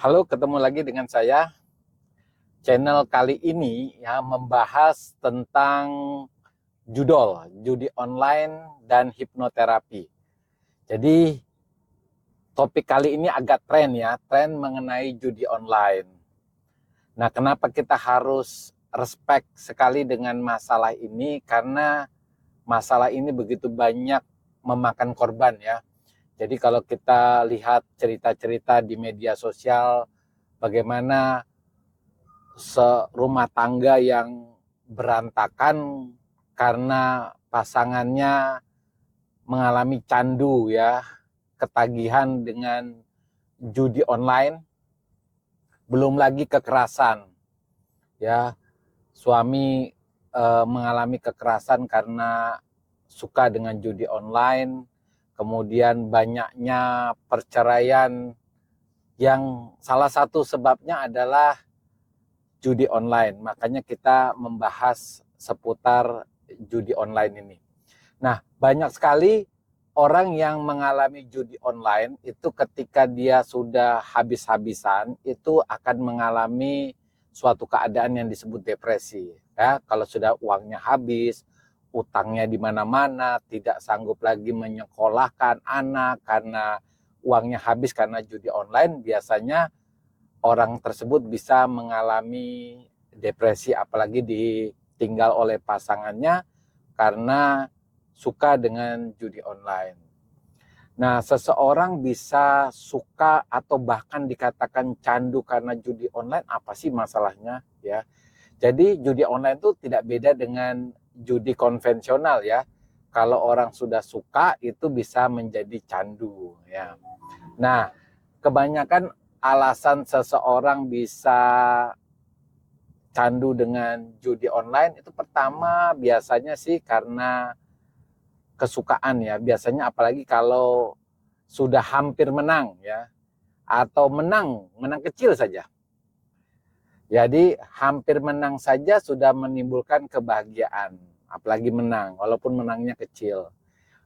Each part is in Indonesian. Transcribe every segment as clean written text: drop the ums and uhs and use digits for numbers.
Halo, ketemu lagi dengan saya. Channel kali ini ya membahas tentang judi online dan hipnoterapi. Jadi topik kali ini agak tren mengenai judi online. Nah, kenapa kita harus respect sekali dengan masalah ini? Karena masalah ini begitu banyak memakan korban ya. Jadi kalau kita lihat cerita-cerita di media sosial, bagaimana serumah tangga yang berantakan karena pasangannya mengalami candu ya, ketagihan dengan judi online, belum lagi kekerasan ya. Suami mengalami kekerasan karena suka dengan judi online, kemudian banyaknya perceraian yang salah satu sebabnya adalah judi online. Makanya kita membahas seputar judi online ini. Nah, banyak sekali orang yang mengalami judi online itu ketika dia sudah habis-habisan itu akan mengalami suatu keadaan yang disebut depresi. Ya, kalau sudah uangnya habis, utangnya di mana-mana, tidak sanggup lagi menyekolahkan anak karena uangnya habis karena judi online, biasanya orang tersebut bisa mengalami depresi, apalagi ditinggal oleh pasangannya karena suka dengan judi online. Nah, seseorang bisa suka atau bahkan dikatakan candu karena judi online, apa sih masalahnya ya? Jadi judi online itu tidak beda dengan judi konvensional ya. Kalau orang sudah suka itu bisa menjadi candu ya. Nah, kebanyakan alasan seseorang bisa candu dengan judi online itu pertama biasanya sih karena kesukaan ya. Biasanya apalagi kalau sudah hampir menang ya, atau menang kecil saja. Jadi hampir menang saja sudah menimbulkan kebahagiaan, apalagi menang walaupun menangnya kecil.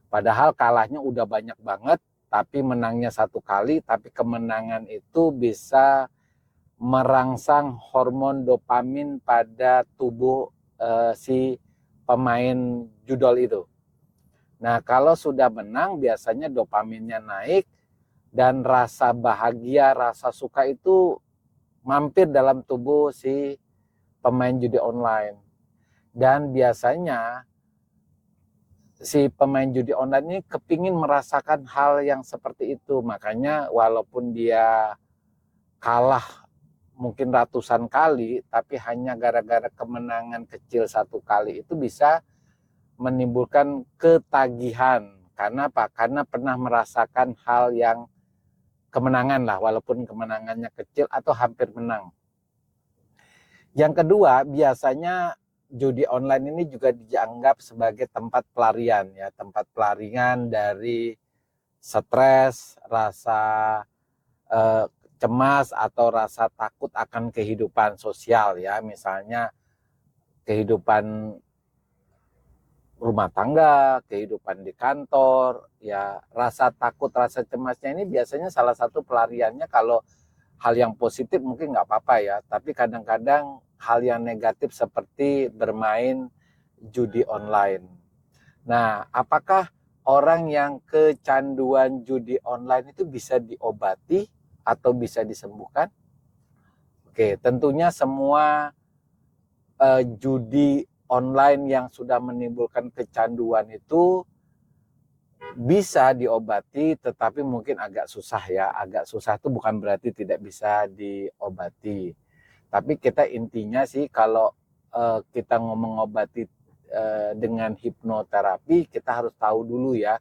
Padahal kalahnya udah banyak banget, tapi menangnya satu kali, tapi kemenangan itu bisa merangsang hormon dopamin pada tubuh si pemain judol itu. Nah, kalau sudah menang biasanya dopaminnya naik dan rasa bahagia, rasa suka itu mampir dalam tubuh si pemain judi online. Dan biasanya si pemain judi online ini kepingin merasakan hal yang seperti itu. Makanya walaupun dia kalah mungkin ratusan kali, tapi hanya gara-gara kemenangan kecil satu kali itu bisa menimbulkan ketagihan. Karena apa? Karena pernah merasakan hal yang kemenangan lah, walaupun kemenangannya kecil atau hampir menang. Yang kedua, biasanya judi online ini juga dianggap sebagai tempat pelarian ya, tempat pelarian dari stres, rasa cemas atau rasa takut akan kehidupan sosial ya, misalnya kehidupan rumah tangga, kehidupan di kantor, ya rasa takut, rasa cemasnya ini biasanya salah satu pelariannya. Kalau hal yang positif mungkin nggak apa-apa ya, tapi kadang-kadang hal yang negatif seperti bermain judi online. Nah, apakah orang yang kecanduan judi online itu bisa diobati atau bisa disembuhkan? Oke, tentunya semua judi online yang sudah menimbulkan kecanduan itu bisa diobati, tetapi mungkin agak susah ya. Agak susah itu bukan berarti tidak bisa diobati. Tapi kita intinya sih kalau kita ngomong obati dengan hipnoterapi, kita harus tahu dulu ya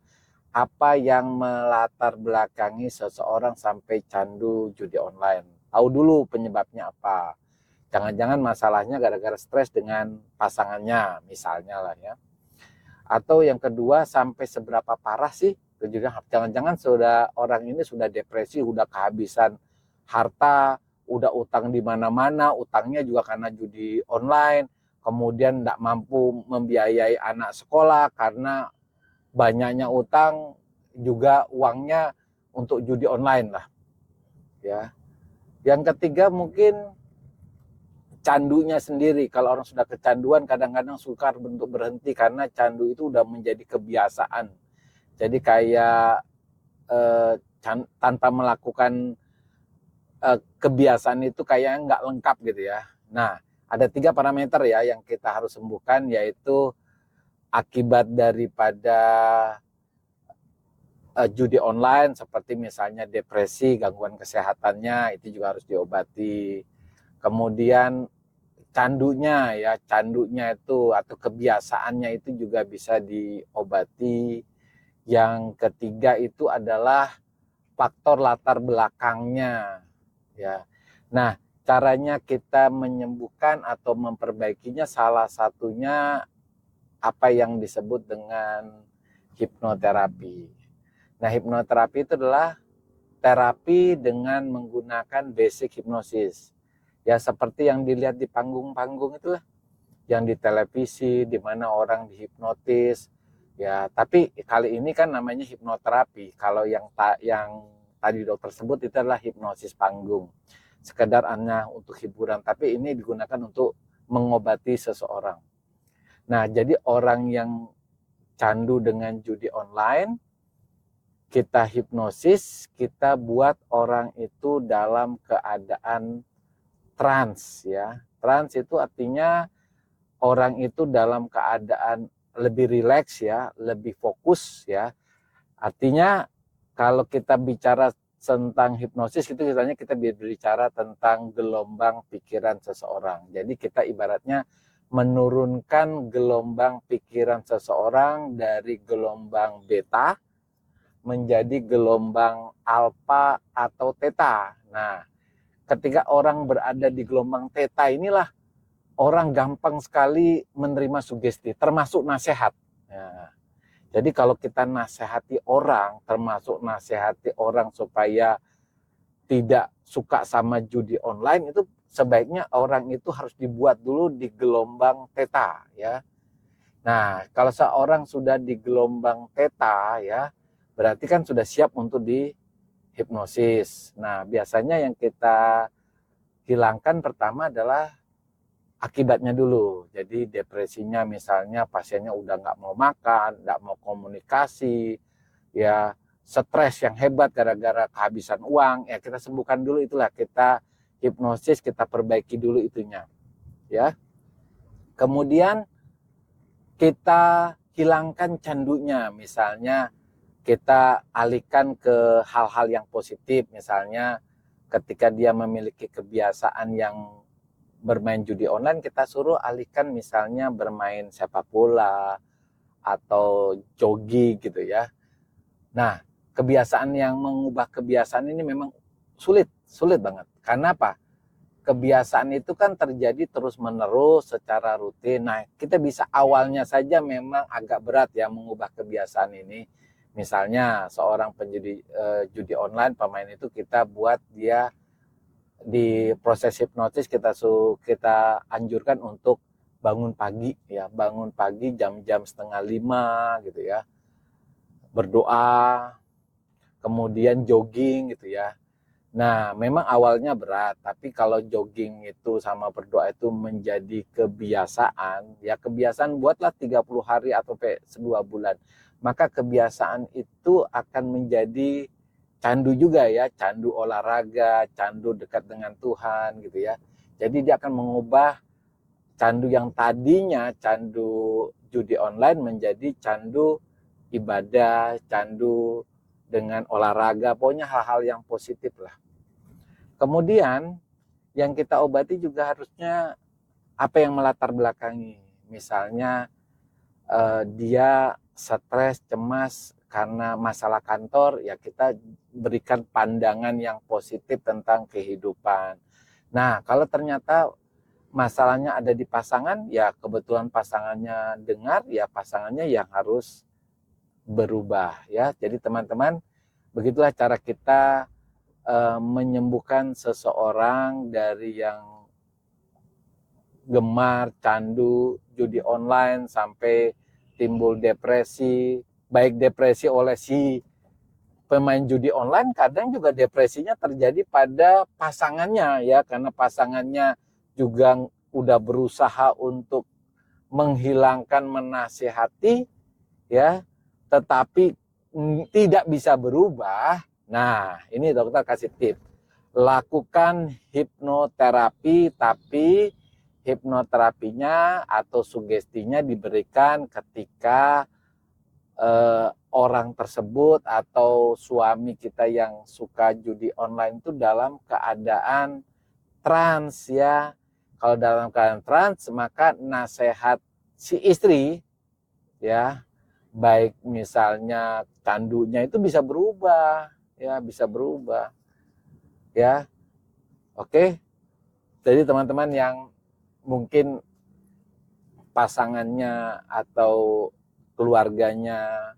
apa yang melatar belakangi seseorang sampai candu judi online. Tahu dulu penyebabnya apa. Jangan-jangan masalahnya gara-gara stres dengan pasangannya misalnya lah ya. Atau yang kedua, sampai seberapa parah sih kejudian. Jangan-jangan sudah orang ini sudah depresi, udah kehabisan harta, udah utang di mana-mana, utangnya juga karena judi online, kemudian tidak mampu membiayai anak sekolah karena banyaknya utang, juga uangnya untuk judi online lah ya. Yang ketiga mungkin candunya sendiri. Kalau orang sudah kecanduan kadang-kadang sukar untuk berhenti karena candu itu udah menjadi kebiasaan. Jadi kayak tanpa melakukan kebiasaan itu kayaknya nggak lengkap gitu ya. Nah, ada 3 parameter ya yang kita harus sembuhkan, yaitu akibat daripada judi online seperti misalnya depresi, gangguan kesehatannya itu juga harus diobati. Kemudian candunya itu atau kebiasaannya itu juga bisa diobati. Yang ketiga itu adalah faktor latar belakangnya ya. Nah, caranya kita menyembuhkan atau memperbaikinya salah satunya apa yang disebut dengan hipnoterapi. Nah, hipnoterapi itu adalah terapi dengan menggunakan basic hipnosis. Ya seperti yang dilihat di panggung-panggung itulah, yang di televisi di mana orang dihipnotis. Ya, tapi kali ini kan namanya hipnoterapi. Kalau yang tadi dokter sebut itu adalah hipnosis panggung. Sekedar hanya untuk hiburan, tapi ini digunakan untuk mengobati seseorang. Nah, jadi orang yang candu dengan judi online, kita hipnosis, kita buat orang itu dalam keadaan trans ya. Trans itu artinya orang itu dalam keadaan lebih rileks ya, lebih fokus ya. Artinya kalau kita bicara tentang hipnosis itu misalnya kita berbicara tentang gelombang pikiran seseorang. Jadi kita ibaratnya menurunkan gelombang pikiran seseorang dari gelombang beta menjadi gelombang alfa atau theta. Nah, ketika orang berada di gelombang theta inilah orang gampang sekali menerima sugesti, termasuk nasihat. Nah, jadi kalau kita nasihati orang, termasuk nasihati orang supaya tidak suka sama judi online, itu sebaiknya orang itu harus dibuat dulu di gelombang theta ya. Nah, kalau seorang sudah di gelombang theta ya, berarti kan sudah siap untuk dihipnosis. Nah, biasanya yang kita hilangkan pertama adalah akibatnya dulu. Jadi depresinya misalnya pasiennya udah nggak mau makan, nggak mau komunikasi, ya stres yang hebat gara-gara kehabisan uang, ya kita sembuhkan dulu itulah, kita hipnosis, kita perbaiki dulu itunya. Ya. Kemudian kita hilangkan candunya, misalnya kita alihkan ke hal-hal yang positif, misalnya ketika dia memiliki kebiasaan yang bermain judi online, kita suruh alihkan misalnya bermain sepak bola atau jogging gitu ya. Nah, kebiasaan yang mengubah kebiasaan ini memang sulit banget. Karena apa? Kebiasaan itu kan terjadi terus-menerus secara rutin. Nah, kita bisa awalnya saja memang agak berat ya mengubah kebiasaan ini. Misalnya seorang penjudi judi online, pemain itu kita buat dia di proses hipnotis, kita anjurkan untuk bangun pagi ya, bangun pagi jam-jam 4:30 gitu ya, berdoa, kemudian jogging gitu ya. Nah, memang awalnya berat, tapi kalau jogging itu sama berdoa itu menjadi kebiasaan, ya kebiasaan buatlah 30 hari atau 2 bulan. Maka kebiasaan itu akan menjadi candu juga ya, candu olahraga, candu dekat dengan Tuhan gitu ya. Jadi dia akan mengubah candu yang tadinya candu judi online menjadi candu ibadah, candu dengan olahraga, pokoknya hal-hal yang positif lah. Kemudian yang kita obati juga harusnya apa yang melatar belakangi. Misalnya dia stres, cemas karena masalah kantor, ya kita berikan pandangan yang positif tentang kehidupan. Nah, kalau ternyata masalahnya ada di pasangan, ya kebetulan pasangannya dengar, ya pasangannya yang harus berubah ya. Jadi teman-teman, begitulah cara kita menyembuhkan seseorang dari yang gemar, candu, judi online sampai timbul depresi, baik depresi oleh si pemain judi online kadang juga depresinya terjadi pada pasangannya ya, karena pasangannya juga udah berusaha untuk menghilangkan, menasihati ya, tetapi tidak bisa berubah. Nah, ini dokter kasih tips. Lakukan hipnoterapi, tapi hipnoterapinya atau sugestinya diberikan ketika orang tersebut atau suami kita yang suka judi online itu dalam keadaan trans ya. Kalau dalam keadaan trans, maka nasihat si istri ya, baik misalnya candunya itu bisa berubah ya, bisa berubah ya. Oke, jadi teman-teman yang mungkin pasangannya atau keluarganya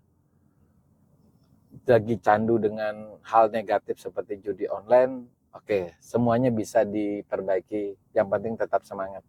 lagi candu dengan hal negatif seperti judi online, oke, semuanya bisa diperbaiki, yang penting tetap semangat.